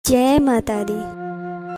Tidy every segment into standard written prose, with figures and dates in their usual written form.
जय माता दी।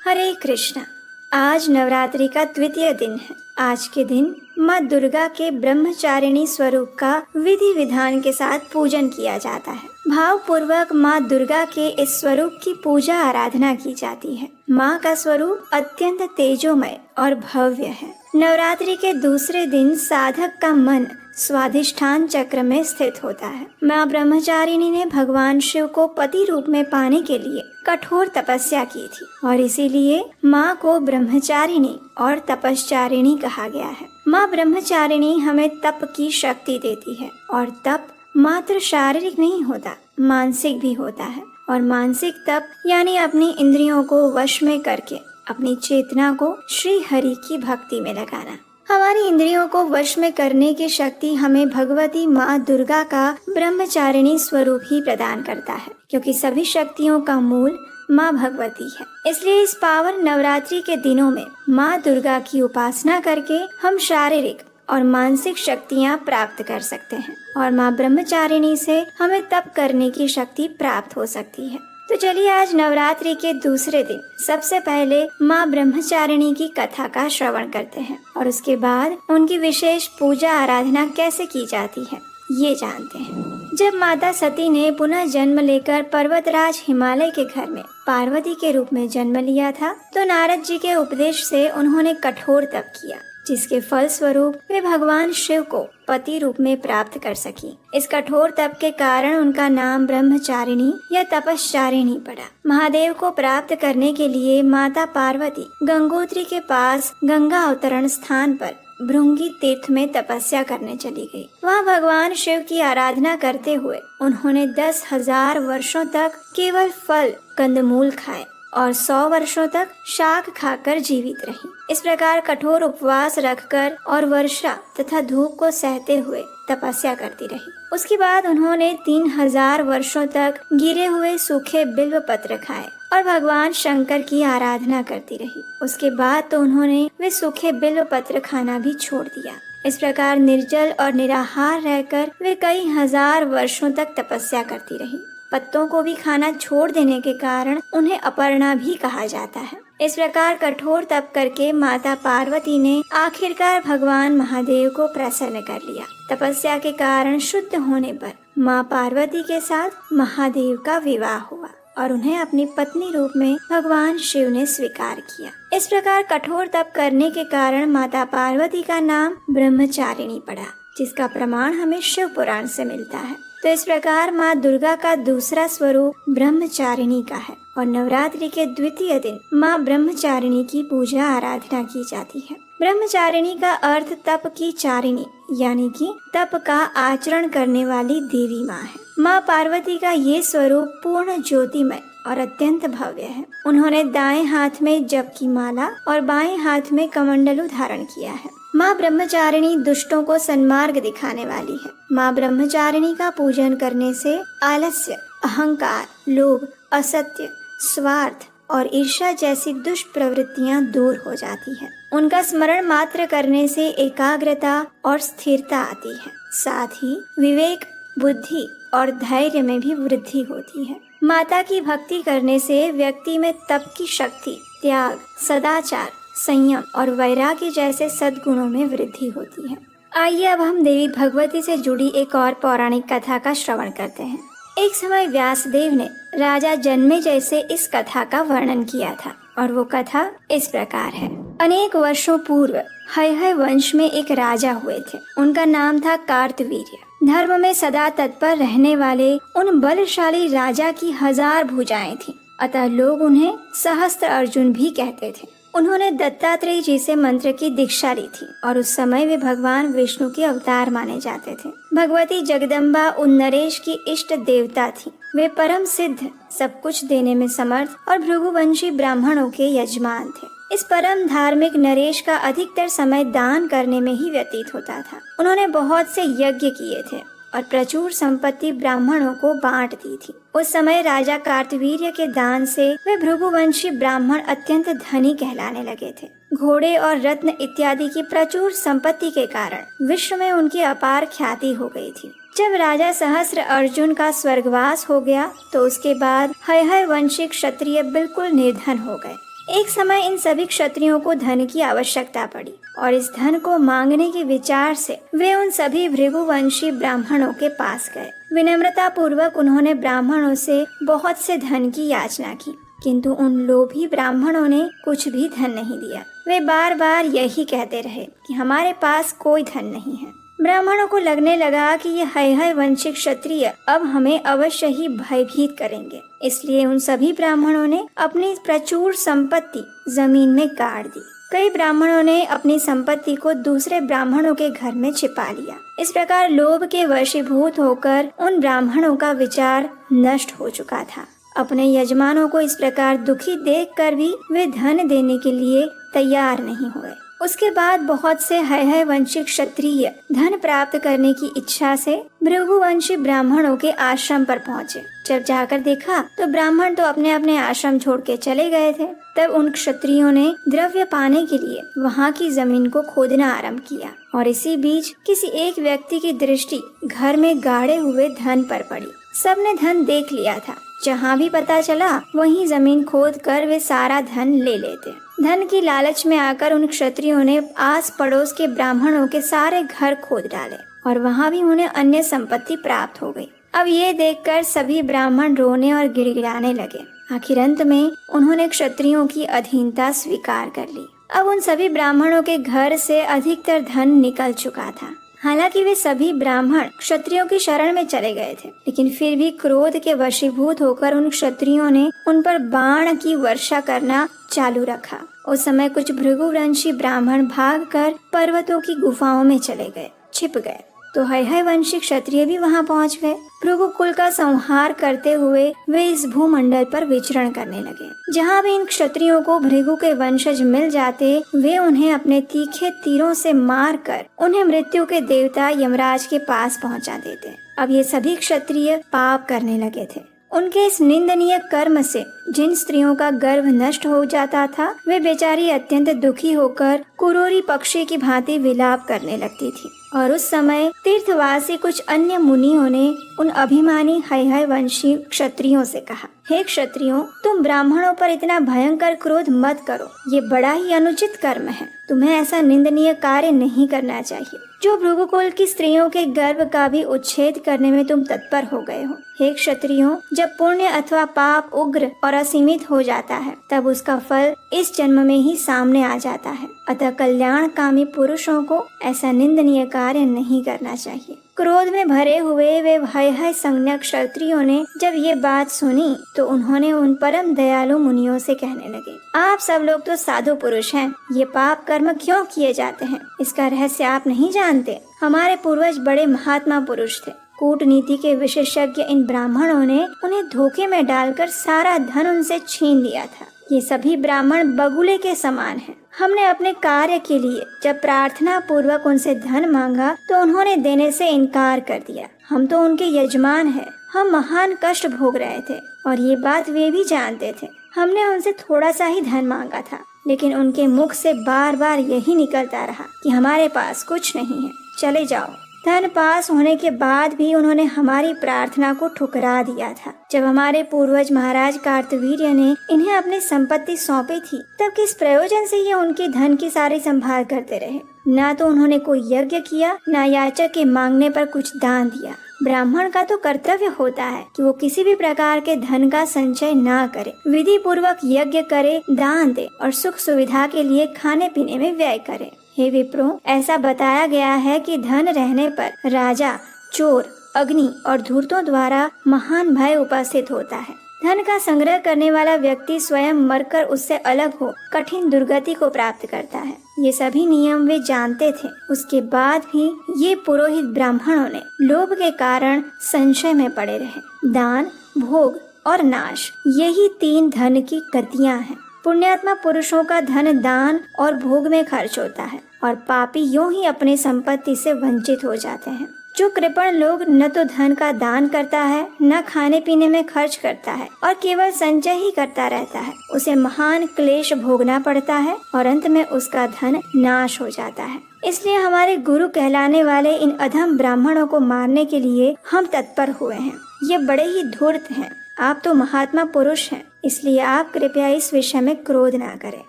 हरे कृष्णा। आज नवरात्रि का द्वितीय दिन है। आज के दिन माँ दुर्गा के ब्रह्मचारिणी स्वरूप का विधि विधान के साथ पूजन किया जाता है। भाव पूर्वक माँ दुर्गा के इस स्वरूप की पूजा आराधना की जाती है। माँ का स्वरूप अत्यंत तेजोमय और भव्य है। नवरात्रि के दूसरे दिन साधक का मन स्वाधिष्ठान चक्र में स्थित होता है। माँ ब्रह्मचारिणी ने भगवान शिव को पति रूप में पाने के लिए कठोर तपस्या की थी और इसीलिए माँ को ब्रह्मचारिणी और तपश्चारिणी कहा गया है। माँ ब्रह्मचारिणी हमें तप की शक्ति देती है और तप मात्र शारीरिक नहीं होता, मानसिक भी होता है। और मानसिक तप यानी अपनी इंद्रियों को वश में करके अपनी चेतना को श्री हरि की भक्ति में लगाना। हमारी इंद्रियों को वश में करने की शक्ति हमें भगवती माँ दुर्गा का ब्रह्मचारिणी स्वरूप ही प्रदान करता है, क्योंकि सभी शक्तियों का मूल माँ भगवती है। इसलिए इस पावन नवरात्रि के दिनों में माँ दुर्गा की उपासना करके हम शारीरिक और मानसिक शक्तियाँ प्राप्त कर सकते हैं और माँ ब्रह्मचारिणी से हमें तप करने की शक्ति प्राप्त हो सकती है। तो चलिए आज नवरात्रि के दूसरे दिन सबसे पहले माँ ब्रह्मचारिणी की कथा का श्रवण करते हैं और उसके बाद उनकी विशेष पूजा आराधना कैसे की जाती है ये जानते हैं। जब माता सती ने पुनः जन्म लेकर पर्वतराज हिमालय के घर में पार्वती के रूप में जन्म लिया था, तो नारद जी के उपदेश से उन्होंने कठोर तप किया, जिसके फल स्वरूप वे भगवान शिव को पति रूप में प्राप्त कर सकी। इस कठोर तप के कारण उनका नाम ब्रह्मचारिणी या तपश्चारिणी पड़ा। महादेव को प्राप्त करने के लिए माता पार्वती गंगोत्री के पास गंगा अवतरण स्थान पर भृंगी तीर्थ में तपस्या करने चली गई। वहाँ भगवान शिव की आराधना करते हुए उन्होंने 10,000 वर्षों तक केवल फल कंदमूल खाए और 100 वर्षों तक शाक खाकर जीवित रही। इस प्रकार कठोर उपवास रखकर और वर्षा तथा धूप को सहते हुए तपस्या करती रही। उसके बाद उन्होंने 3,000 वर्षों तक गिरे हुए सूखे बिल्व पत्र खाए और भगवान शंकर की आराधना करती रही। उसके बाद तो उन्होंने वे सूखे बिल्व पत्र खाना भी छोड़ दिया। इस प्रकार निर्जल और निराहार रहकर वे कई हजार वर्षों तक तपस्या करती रही। पत्तों को भी खाना छोड़ देने के कारण उन्हें अपर्णा भी कहा जाता है। इस प्रकार कठोर तप करके माता पार्वती ने आखिरकार भगवान महादेव को प्रसन्न कर लिया। तपस्या के कारण शुद्ध होने पर माँ पार्वती के साथ महादेव का विवाह हुआ और उन्हें अपनी पत्नी रूप में भगवान शिव ने स्वीकार किया। इस प्रकार कठोर तप करने के कारण माता पार्वती का नाम ब्रह्मचारिणी पड़ा, जिसका प्रमाण हमें शिव पुराण से मिलता है। तो इस प्रकार माँ दुर्गा का दूसरा स्वरूप ब्रह्मचारिणी का है और नवरात्रि के द्वितीय दिन माँ ब्रह्मचारिणी की पूजा आराधना की जाती है। ब्रह्मचारिणी का अर्थ तप की चारिणी यानी कि तप का आचरण करने वाली देवी माँ है। माँ पार्वती का ये स्वरूप पूर्ण ज्योतिमय और अत्यंत भव्य है। उन्होंने दाएं हाथ में जप की माला और बाएं हाथ में कमंडलू धारण किया है। माँ ब्रह्मचारिणी दुष्टों को सन्मार्ग दिखाने वाली है। माँ ब्रह्मचारिणी का पूजन करने से आलस्य, अहंकार, लोभ, असत्य, स्वार्थ और ईर्ष्या जैसी दुष्ट प्रवृत्तियाँ दूर हो जाती है। उनका स्मरण मात्र करने से एकाग्रता और स्थिरता आती है। साथ ही विवेक, बुद्धि और धैर्य में भी वृद्धि होती है। माता की भक्ति करने से व्यक्ति में तप की शक्ति, त्याग, सदाचार, संयम और वैराग्य जैसे सद्गुणों में वृद्धि होती है। आइए अब हम देवी भगवती से जुड़ी एक और पौराणिक कथा का श्रवण करते हैं। एक समय व्यासदेव ने राजा जन्मेजय से इस कथा का वर्णन किया था और वो कथा इस प्रकार है। अनेक वर्षों पूर्व हयहय वंश में एक राजा हुए थे। उनका नाम था कार्तवीर्य। धर्म में सदा तत्पर रहने वाले उन बलशाली राजा की 1000 भुजाएं थीं, अतः लोग उन्हें सहस्त्र अर्जुन भी कहते थे। उन्होंने दत्तात्रेय जी से मंत्र की दीक्षा ली थी और उस समय वे भगवान विष्णु के अवतार माने जाते थे। भगवती जगदम्बा उन नरेश की इष्ट देवता थी। वे परम सिद्ध, सब कुछ देने में समर्थ और भृगुवंशी ब्राह्मणों के यजमान थे। इस परम धार्मिक नरेश का अधिकतर समय दान करने में ही व्यतीत होता था। उन्होंने बहुत से यज्ञ किए थे और प्रचुर संपत्ति ब्राह्मणों को बांट दी थी। उस समय राजा कार्तवीर्य के दान से वे भृगुवंशी ब्राह्मण अत्यंत धनी कहलाने लगे थे। घोड़े और रत्न इत्यादि की प्रचुर संपत्ति के कारण विश्व में उनकी अपार ख्याति हो गई थी। जब राजा सहस्त्र अर्जुन का स्वर्गवास हो गया तो उसके बाद हयहय वंशी क्षत्रिय बिल्कुल निर्धन हो गए। एक समय इन सभी क्षत्रियों को धन की आवश्यकता पड़ी और इस धन को मांगने के विचार से वे उन सभी भृगुवंशी ब्राह्मणों के पास गए। विनम्रता पूर्वक उन्होंने ब्राह्मणों से बहुत से धन की याचना की, किंतु उन लोभी ब्राह्मणों ने कुछ भी धन नहीं दिया। वे बार बार यही कहते रहे कि हमारे पास कोई धन नहीं है। ब्राह्मणों को लगने लगा कि ये हयहय वंशी क्षत्रिय अब हमें अवश्य ही भयभीत करेंगे, इसलिए उन सभी ब्राह्मणों ने अपनी प्रचुर संपत्ति जमीन में गाड़ दी। कई ब्राह्मणों ने अपनी संपत्ति को दूसरे ब्राह्मणों के घर में छिपा लिया। इस प्रकार लोभ के वशीभूत होकर उन ब्राह्मणों का विचार नष्ट हो चुका था। अपने यजमानों को इस प्रकार दुखी देखकर भी वे धन देने के लिए तैयार नहीं हुए। उसके बाद बहुत से हयहय वंशी क्षत्रिय धन प्राप्त करने की इच्छा से भृगुवंशी ब्राह्मणों के आश्रम पर पहुँचे। जब जाकर देखा तो ब्राह्मण तो अपने अपने आश्रम छोड़ के चले गए थे। तब उन क्षत्रियों ने द्रव्य पाने के लिए वहाँ की जमीन को खोदना आरंभ किया और इसी बीच किसी एक व्यक्ति की दृष्टि घर में गाड़े हुए धन पर पड़ी। सबने धन देख लिया था। जहाँ भी पता चला वहीं जमीन खोद कर वे सारा धन ले लेते। धन की लालच में आकर उन क्षत्रियों ने आस पड़ोस के ब्राह्मणों के सारे घर खोद डाले और वहाँ भी उन्हें अन्य संपत्ति प्राप्त हो गई। अब ये देखकर सभी ब्राह्मण रोने और गिड़गिड़ाने लगे। आखिर अंत में उन्होंने क्षत्रियों की अधीनता स्वीकार कर ली। अब उन सभी ब्राह्मणों के घर से अधिकतर धन निकल चुका था। हालांकि वे सभी ब्राह्मण क्षत्रियों की शरण में चले गए थे, लेकिन फिर भी क्रोध के वशीभूत होकर उन क्षत्रियों ने उन पर बाण की वर्षा करना चालू रखा। उस समय कुछ भृगुवंशी ब्राह्मण भागकर पर्वतों की गुफाओं में चले गए, छिप गए। तो हयहय वंशी क्षत्रिय भी वहां पहुंच गए। भृगुकुल का संहार करते हुए वे इस भूमंडल पर विचरण करने लगे। जहां भी इन क्षत्रियों को भृगु के वंशज मिल जाते, वे उन्हें अपने तीखे तीरों से मारकर उन्हें मृत्यु के देवता यमराज के पास पहुंचा देते। अब ये सभी क्षत्रिय पाप करने लगे थे। उनके इस निंदनीय कर्म से जिन स्त्रियों का गर्भ नष्ट हो जाता था, वे बेचारी अत्यंत दुखी होकर कुरोरी पक्षी की भांति विलाप करने लगती थी। और उस समय तीर्थवासी कुछ अन्य मुनियों ने उन अभिमानी हयहय वंशी क्षत्रियों से कहा, हे क्षत्रियों, तुम ब्राह्मणों पर इतना भयंकर क्रोध मत करो। ये बड़ा ही अनुचित कर्म है। तुम्हें ऐसा निंदनीय कार्य नहीं करना चाहिए। जो भृगुकुल की स्त्रियों के गर्भ का भी उच्छेद करने में तुम तत्पर हो गए हो। हे क्षत्रियों, जब पुण्य अथवा पाप उग्र और असीमित हो जाता है, तब उसका फल इस जन्म में ही सामने आ जाता है। अतः कल्याणकामी पुरुषों को ऐसा निंदनीय कार्य नहीं करना चाहिए। क्रोध में भरे हुए वे हयहय संज्ञ क्षत्रियों ने जब ये बात सुनी तो उन्होंने उन परम दयालु मुनियों से कहने लगे, आप सब लोग तो साधु पुरुष हैं, ये पाप कर्म क्यों किए जाते हैं? इसका रहस्य आप नहीं जानते। हमारे पूर्वज बड़े महात्मा पुरुष थे। कूटनीति के विशेषज्ञ इन ब्राह्मणों ने उन्हें धोखे में डालकर सारा धन उनसे छीन लिया था। ये सभी ब्राह्मण बगुले के समान हैं। हमने अपने कार्य के लिए जब प्रार्थना पूर्वक उनसे धन मांगा तो उन्होंने देने से इनकार कर दिया। हम तो उनके यजमान हैं। हम महान कष्ट भोग रहे थे और ये बात वे भी जानते थे। हमने उनसे थोड़ा सा ही धन मांगा था, लेकिन उनके मुख से बार बार यही निकलता रहा कि हमारे पास कुछ नहीं है, चले जाओ। धन पास होने के बाद भी उन्होंने हमारी प्रार्थना को ठुकरा दिया था। जब हमारे पूर्वज महाराज कार्तवीर्य ने इन्हें अपनी संपत्ति सौंपी थी, तब किस प्रयोजन से ये उनके धन की सारी संभाल करते रहे? ना तो उन्होंने कोई यज्ञ किया, ना याचक के मांगने पर कुछ दान दिया। ब्राह्मण का तो कर्तव्य होता है कि वो किसी भी प्रकार के धन का संचय ना करे, विधि पूर्वक यज्ञ करे, दान दे और सुख सुविधा के लिए खाने पीने में व्यय करे। हे विप्रो, ऐसा बताया गया है कि धन रहने पर राजा, चोर, अग्नि और धूर्तों द्वारा महान भय उपस्थित होता है। धन का संग्रह करने वाला व्यक्ति स्वयं मरकर उससे अलग हो कठिन दुर्गति को प्राप्त करता है। ये सभी नियम वे जानते थे। उसके बाद भी ये पुरोहित ब्राह्मणों ने लोभ के कारण संशय में पड़े रहे। दान, भोग और नाश, यही तीन धन की गतियां हैं। पुण्यात्मा पुरुषों का धन दान और भोग में खर्च होता है और पापी यूं ही अपनी संपत्ति से वंचित हो जाते हैं। जो कृपण लोग न तो धन का दान करता है, न खाने पीने में खर्च करता है और केवल संचय ही करता रहता है, उसे महान क्लेश भोगना पड़ता है और अंत में उसका धन नाश हो जाता है। इसलिए हमारे गुरु कहलाने वाले इन अधम ब्राह्मणों को मारने के लिए हम तत्पर हुए हैं। ये बड़े ही धूर्त हैं। आप तो महात्मा पुरुष हैं, इसलिए आप कृपया इस विषय में क्रोध ना करें।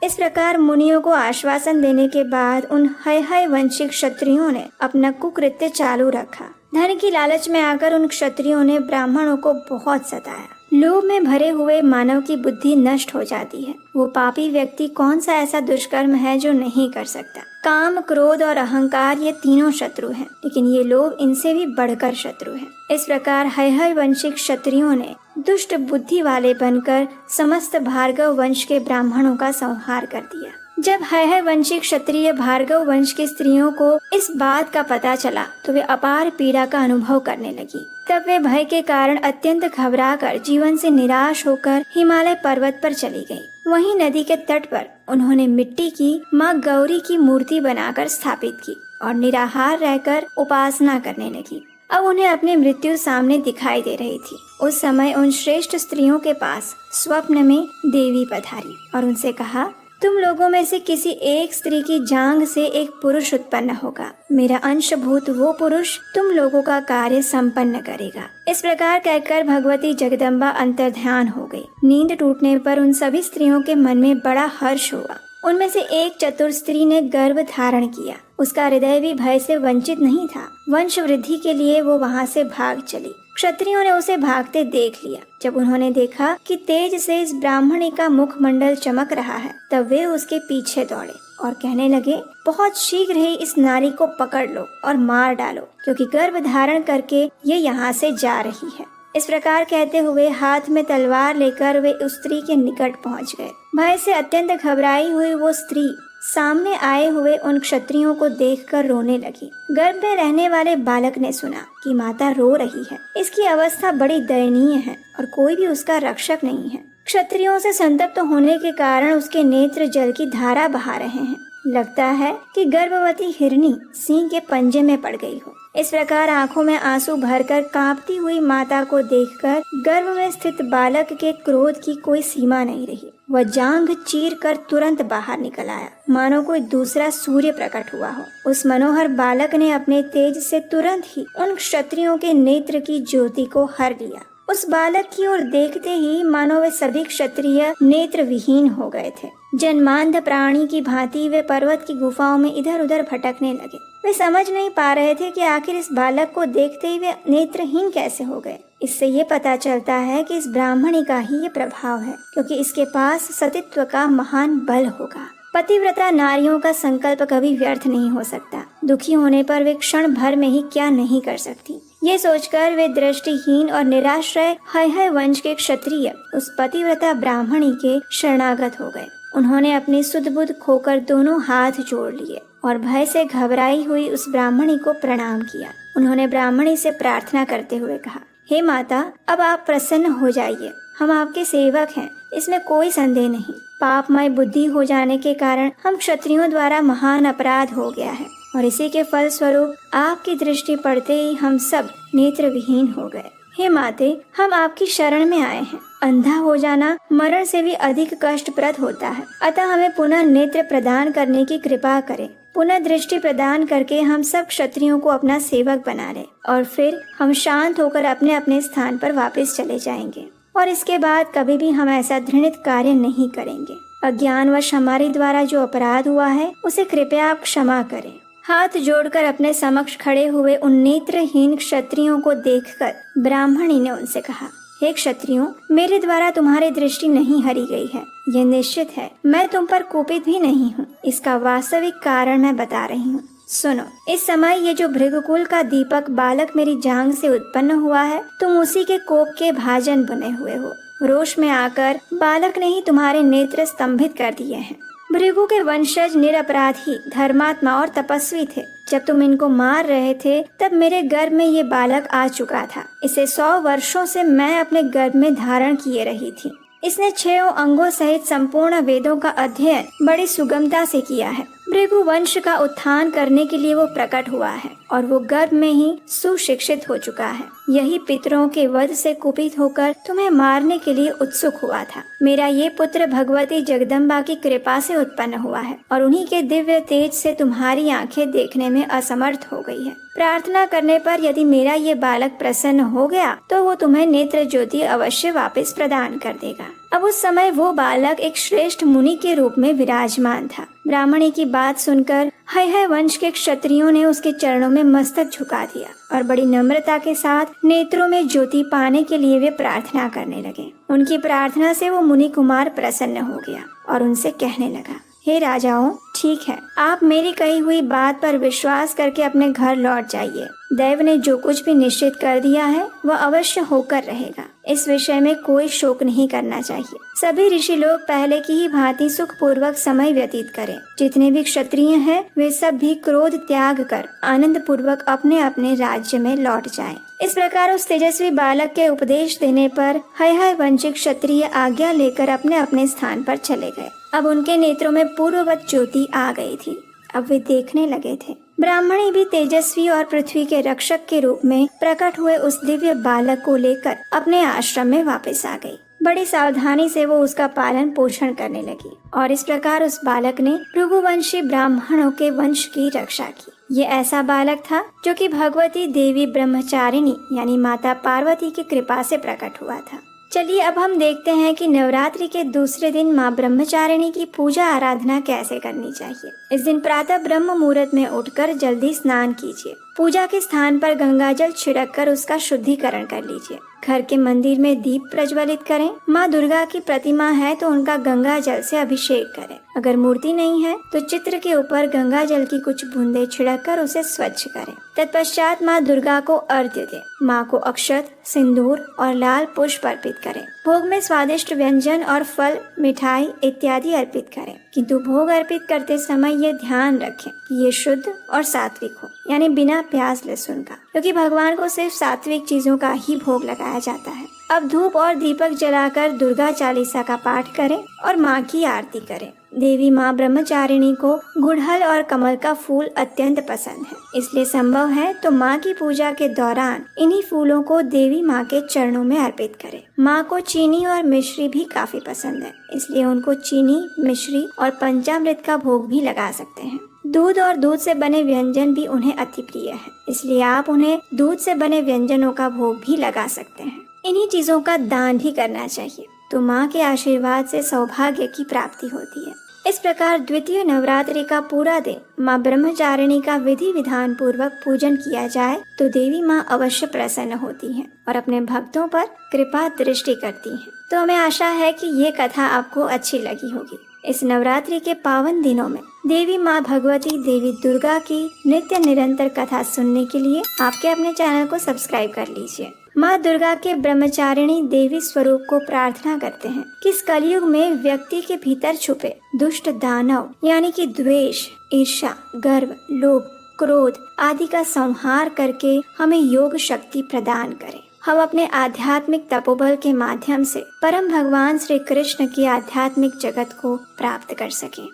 इस प्रकार मुनियों को आश्वासन देने के बाद उन हय वंशी क्षत्रियों ने अपना कुकृत्य चालू रखा। धन की लालच में आकर उन क्षत्रियों ने ब्राह्मणों को बहुत सताया। लोभ में भरे हुए मानव की बुद्धि नष्ट हो जाती है। वो पापी व्यक्ति कौन सा ऐसा दुष्कर्म है जो नहीं कर सकता। काम, क्रोध और अहंकार ये तीनों शत्रु हैं, लेकिन ये लोग इनसे भी बढ़कर शत्रु हैं। इस प्रकार हय वंशी क्षत्रियों ने दुष्ट बुद्धि वाले बनकर समस्त भार्गव वंश के ब्राह्मणों का संहार कर दिया। जब हय वंशी क्षत्रिय भार्गव वंश की स्त्रियों को इस बात का पता चला तो वे अपार पीड़ा का अनुभव करने लगी। तब वे भय के कारण अत्यंत घबराकर जीवन से निराश होकर हिमालय पर्वत पर चली गई। वहीं नदी के तट पर उन्होंने मिट्टी की माँ गौरी की मूर्ति बनाकर स्थापित की और निराहार रहकर उपासना करने लगी। अब उन्हें अपनी मृत्यु सामने दिखाई दे रही थी। उस समय उन श्रेष्ठ स्त्रियों के पास स्वप्न में देवी पधारी और उनसे कहा, तुम लोगों में से किसी एक स्त्री की जांघ से एक पुरुष उत्पन्न होगा। मेरा अंशभूत वो पुरुष तुम लोगों का कार्य संपन्न करेगा। इस प्रकार कहकर भगवती जगदम्बा अंतर्ध्यान हो गई। नींद टूटने पर उन सभी स्त्रियों के मन में बड़ा हर्ष हुआ। उनमें से एक चतुर स्त्री ने गर्भ धारण किया। उसका हृदय भी भय से वंचित नहीं था। वंश वृद्धि के लिए वो वहाँ से भाग चली। क्षत्रियों ने उसे भागते देख लिया। जब उन्होंने देखा कि तेज से इस ब्राह्मणी का मुखमंडल चमक रहा है, तब वे उसके पीछे दौड़े और कहने लगे, बहुत शीघ्र ही इस नारी को पकड़ लो और मार डालो, क्योंकि गर्भ धारण करके ये यहाँ से जा रही है। इस प्रकार कहते हुए हाथ में तलवार लेकर वे उस स्त्री के निकट पहुँच गए। भय से अत्यंत घबराई हुई वो स्त्री सामने आए हुए उन क्षत्रियों को देखकर रोने लगी। गर्भ में रहने वाले बालक ने सुना कि माता रो रही है। इसकी अवस्था बड़ी दयनीय है और कोई भी उसका रक्षक नहीं है। क्षत्रियों से संतप्त होने के कारण उसके नेत्र जल की धारा बहा रहे हैं। लगता है कि गर्भवती हिरनी सिंह के पंजे में पड़ गई हो। इस प्रकार आंखों में आंसू भरकर कांपती हुई माता को देखकर गर्भ में स्थित बालक के क्रोध की कोई सीमा नहीं रही। वह जांघ चीर कर तुरंत बाहर निकल आया, मानो कोई दूसरा सूर्य प्रकट हुआ हो। उस मनोहर बालक ने अपने तेज से तुरंत ही उन क्षत्रियों के नेत्र की ज्योति को हर लिया। उस बालक की ओर देखते ही मानो वे सभी क्षत्रिय नेत्र विहीन हो गए थे। जन्मांध प्राणी की भांति वे पर्वत की गुफाओं में इधर उधर भटकने लगे। वे समझ नहीं पा रहे थे कि आखिर इस बालक को देखते ही वे नेत्रहीन कैसे हो गए। इससे ये पता चलता है कि इस ब्राह्मणी का ही ये प्रभाव है, क्योंकि इसके पास सतीत्व का महान बल होगा। पतिव्रता नारियों का संकल्प कभी व्यर्थ नहीं हो सकता। दुखी होने पर वे क्षण भर में ही क्या नहीं कर सकती। ये सोचकर वे दृष्टिहीन और निराश्रय हय वंश के क्षत्रिय उस पतिव्रता ब्राह्मणी के शरणागत हो गए। उन्होंने अपनी सुध बुध खोकर दोनों हाथ जोड़ लिए और भय से घबराई हुई उस ब्राह्मणी को प्रणाम किया। उन्होंने ब्राह्मणी से प्रार्थना करते हुए कहा, हे माता, अब आप प्रसन्न हो जाइए। हम आपके सेवक हैं, इसमें कोई संदेह नहीं। पापमय बुद्धि हो जाने के कारण हम क्षत्रियों द्वारा महान अपराध हो गया है और इसी के फल स्वरूप आपकी दृष्टि पड़ते ही हम सब नेत्र विहीन हो गए। हे माते, हम आपकी शरण में आए हैं। अंधा हो जाना मरण से भी अधिक कष्टप्रद होता है, अतः हमें पुनः नेत्र प्रदान करने की कृपा करें। पुनः दृष्टि प्रदान करके हम सब क्षत्रियों को अपना सेवक बना ले और फिर हम शांत होकर अपने अपने स्थान पर वापस चले जाएंगे और इसके बाद कभी भी हम ऐसा घृणित कार्य नहीं करेंगे। अज्ञानवश हमारे द्वारा जो अपराध हुआ है उसे कृपया आप क्षमा करें। हाथ जोड़कर अपने समक्ष खड़े हुए उन नेत्रहीन क्षत्रियों को देखकर ब्राह्मणी ने उनसे कहा, हे क्षत्रियों, मेरे द्वारा तुम्हारी दृष्टि नहीं हरी गई है, यह निश्चित है। मैं तुम पर कुपित भी नहीं हूँ। इसका वास्तविक कारण मैं बता रही हूँ। सुनो, इस समय ये जो भृगुकुल का दीपक बालक मेरी जांघ से उत्पन्न हुआ है, तुम उसी के कोप के भाजन बने हुए हो। रोष में आकर बालक ने ही तुम्हारे नेत्र स्तंभित कर दिए हैं। भृगु के वंशज निरपराधी, धर्मात्मा और तपस्वी थे। जब तुम इनको मार रहे थे तब मेरे गर्भ में ये बालक आ चुका था। इसे 100 वर्षों से मैं अपने गर्भ में धारण किए रही थी। इसने 6 अंगों सहित संपूर्ण वेदों का अध्ययन बड़ी सुगमता से किया है भृगु वंश का उत्थान करने के लिए वो प्रकट हुआ है और वो गर्भ में ही सुशिक्षित हो चुका है। यही पितरों के वध से कुपित होकर तुम्हें मारने के लिए उत्सुक हुआ था। मेरा ये पुत्र भगवती जगदम्बा की कृपा से उत्पन्न हुआ है और उन्हीं के दिव्य तेज से तुम्हारी आंखें देखने में असमर्थ हो गई है। प्रार्थना करने पर यदि मेरा ये बालक प्रसन्न हो गया तो वो तुम्हें नेत्र ज्योति अवश्य वापस प्रदान कर देगा। अब उस समय वो बालक एक श्रेष्ठ मुनि के रूप में विराजमान था। ब्राह्मणी की बात सुनकर है वंश के क्षत्रियों ने उसके चरणों में मस्तक झुका दिया और बड़ी नम्रता के साथ नेत्रों में ज्योति पाने के लिए वे प्रार्थना करने लगे। उनकी प्रार्थना से वो मुनि कुमार प्रसन्न हो गया और उनसे कहने लगा, हे राजाओं, ठीक है, आप मेरी कही हुई बात पर विश्वास करके अपने घर लौट जाइए। दैव ने जो कुछ भी निश्चित कर दिया है वह अवश्य होकर रहेगा। इस विषय में कोई शोक नहीं करना चाहिए। सभी ऋषि लोग पहले की ही भांति सुख पूर्वक समय व्यतीत करें। जितने भी क्षत्रिय हैं वे सब भी क्रोध त्याग कर आनंद पूर्वक अपने अपने राज्य में लौट जाएं। इस प्रकार उस तेजस्वी बालक के उपदेश देने पर है वंशिक क्षत्रिय आज्ञा लेकर अपने अपने स्थान पर चले गए। अब उनके नेत्रों में पूर्ववत ज्योति आ गई थी। अब वे देखने लगे थे। ब्राह्मणी भी तेजस्वी और पृथ्वी के रक्षक के रूप में प्रकट हुए उस दिव्य बालक को लेकर अपने आश्रम में वापस आ गई। बड़ी सावधानी से वो उसका पालन पोषण करने लगी और इस प्रकार उस बालक ने भृगुवंशी ब्राह्मणों के वंश की रक्षा की। ये ऐसा बालक था जो कि भगवती देवी ब्रह्मचारिणी यानी माता पार्वती की कृपा से प्रकट हुआ था। चलिए अब हम देखते हैं कि नवरात्रि के दूसरे दिन माँ ब्रह्मचारिणी की पूजा आराधना कैसे करनी चाहिए। इस दिन प्रातः ब्रह्म मुहूर्त में उठकर जल्दी स्नान कीजिए। पूजा के स्थान पर गंगाजल छिड़ककर उसका शुद्धिकरण कर लीजिए। घर के मंदिर में दीप प्रज्वलित करें। माँ दुर्गा की प्रतिमा है तो उनका गंगा जल से अभिषेक करें। अगर मूर्ति नहीं है तो चित्र के ऊपर गंगा जल की कुछ बूंदें छिड़ककर उसे स्वच्छ करें। तत्पश्चात माँ दुर्गा को अर्घ्य दें। माँ को अक्षत, सिंदूर और लाल पुष्प अर्पित करें। भोग में स्वादिष्ट व्यंजन और फल, मिठाई इत्यादि अर्पित करें, किंतु भोग अर्पित करते समय ये ध्यान रखें कि ये शुद्ध और सात्विक हो, यानी बिना प्याज लहसुन का, क्योंकि भगवान को सिर्फ सात्विक चीजों का ही भोग लगाया जाता है। अब धूप और दीपक जलाकर दुर्गा चालीसा का पाठ करें और माँ की आरती करें। देवी माँ ब्रह्मचारिणी को गुड़हल और कमल का फूल अत्यंत पसंद है, इसलिए संभव है तो माँ की पूजा के दौरान इन्हीं फूलों को देवी माँ के चरणों में अर्पित करें। माँ को चीनी और मिश्री भी काफी पसंद है, इसलिए उनको चीनी, मिश्री और पंचामृत का भोग भी लगा सकते हैं। दूध और दूध से बने व्यंजन भी उन्हें अति प्रिय है, इसलिए आप उन्हें दूध से बने व्यंजनों का भोग भी लगा सकते हैं। इन्हीं चीजों का दान भी करना चाहिए, तो माँ के आशीर्वाद से सौभाग्य की प्राप्ति होती है। इस प्रकार द्वितीय नवरात्रि का पूरा दिन माँ ब्रह्मचारिणी का विधि विधान पूर्वक पूजन किया जाए तो देवी माँ अवश्य प्रसन्न होती हैं और अपने भक्तों पर कृपा दृष्टि करती हैं। तो हमें आशा है कि ये कथा आपको अच्छी लगी होगी। इस नवरात्रि के पावन दिनों में देवी माँ भगवती देवी दुर्गा की नित्य निरंतर कथा सुनने के लिए आपके अपने चैनल को सब्सक्राइब कर लीजिए। माँ दुर्गा के ब्रह्मचारिणी देवी स्वरूप को प्रार्थना करते हैं कि इस कलयुग में व्यक्ति के भीतर छुपे दुष्ट दानव यानी कि द्वेष, ईर्ष्या, गर्व, लोभ, क्रोध आदि का संहार करके हमें योग शक्ति प्रदान करें। हम अपने आध्यात्मिक तपोबल के माध्यम से परम भगवान श्री कृष्ण की आध्यात्मिक जगत को प्राप्त कर सकें।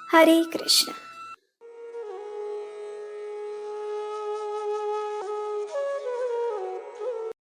हरे कृष्ण।